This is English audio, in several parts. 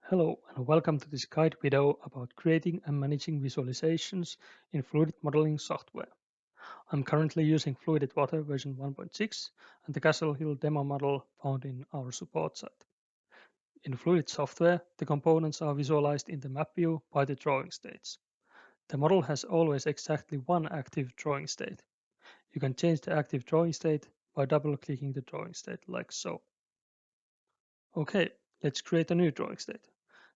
Hello and welcome to this guide video about creating and managing visualizations in Fluidit modeling software. I'm currently using Fluidit Water version 1.6 and the Castle Hill demo model found in our support site. In Fluidit software, the components are visualized in the map view by the drawing states. The model has always exactly one active drawing state. You can change the active drawing state by double-clicking the drawing state like so. Okay, let's create a new drawing state.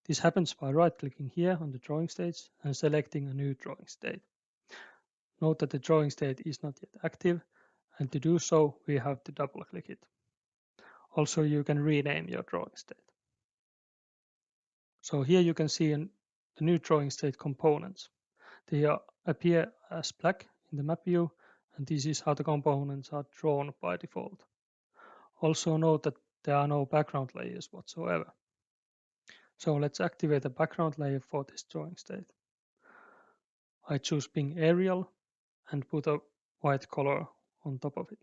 This happens by right-clicking here on the drawing state and selecting a new drawing state. Note that the drawing state is not yet active, and to do so, we have to double-click it. Also, you can rename your drawing state. So here you can see the new drawing state components. They appear as black in the map view, and this is how the components are drawn by default. Also note that there are no background layers whatsoever. So let's activate a background layer for this drawing state. I choose Bing Aerial and put a white color on top of it.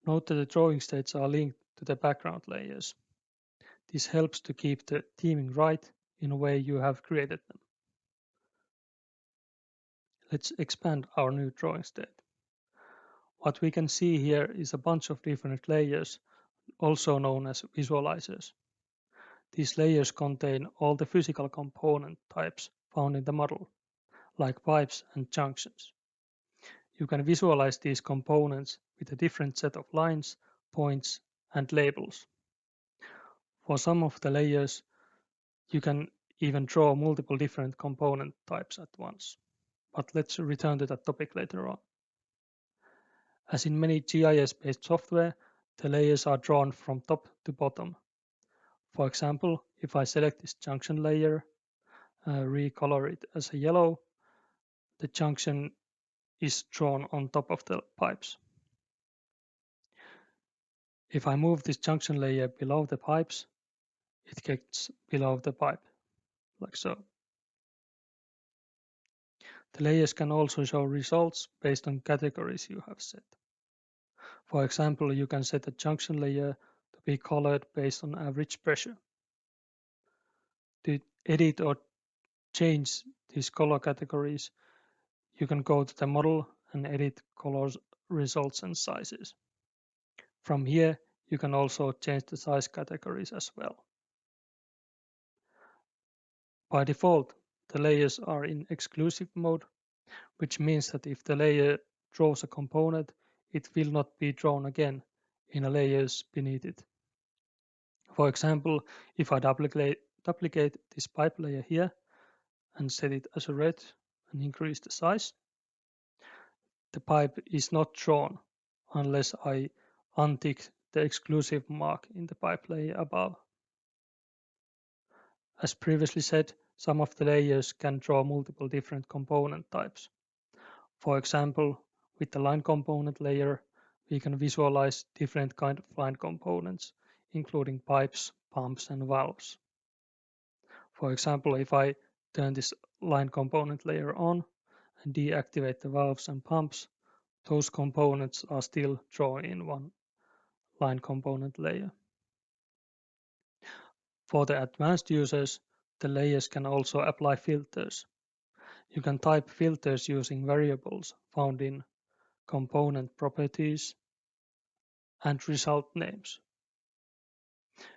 Note that the drawing states are linked to the background layers. This helps to keep the theming right in a way you have created them. Let's expand our new drawing state. What we can see here is a bunch of different layers, also known as visualizers. These layers contain all the physical component types found in the model, like pipes and junctions. You can visualize these components with a different set of lines, points, and labels. For some of the layers, you can even draw multiple different component types at once. But let's return to that topic later on. As in many GIS-based software, the layers are drawn from top to bottom. For example, if I select this junction layer, recolor it as a yellow, the junction is drawn on top of the pipes. If I move this junction layer below the pipes, it gets below the pipe, like so. The layers can also show results based on categories you have set. For example, you can set a junction layer to be colored based on average pressure. To edit or change these color categories, you can go to the model and edit colors, results, and sizes. From here, you can also change the size categories as well. By default, the layers are in exclusive mode, which means that if the layer draws a component, it will not be drawn again in a layers beneath it. For example, if I duplicate this pipe layer here and set it as a red and increase the size, the pipe is not drawn unless I untick the exclusive mark in the pipe layer above. As previously said, some of the layers can draw multiple different component types. For example, with the line component layer, we can visualize different kind of line components, including pipes, pumps, and valves. For example, if I turn this line component layer on and deactivate the valves and pumps, those components are still drawn in one line component layer. For the advanced users, the layers can also apply filters. You can type filters using variables found in component properties and result names.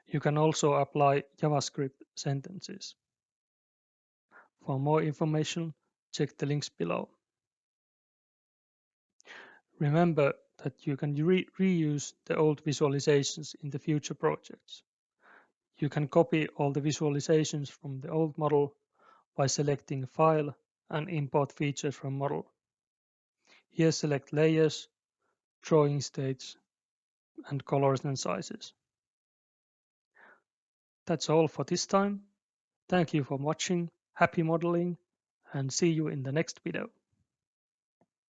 You can also apply JavaScript sentences. For more information, check the links below. Remember that you can reuse the old visualizations in the future projects. You can copy all the visualizations from the old model by selecting File and Import Features from Model. Here select Layers, Drawing States, and Colors and Sizes. That's all for this time. Thank you for watching, happy modeling, and see you in the next video.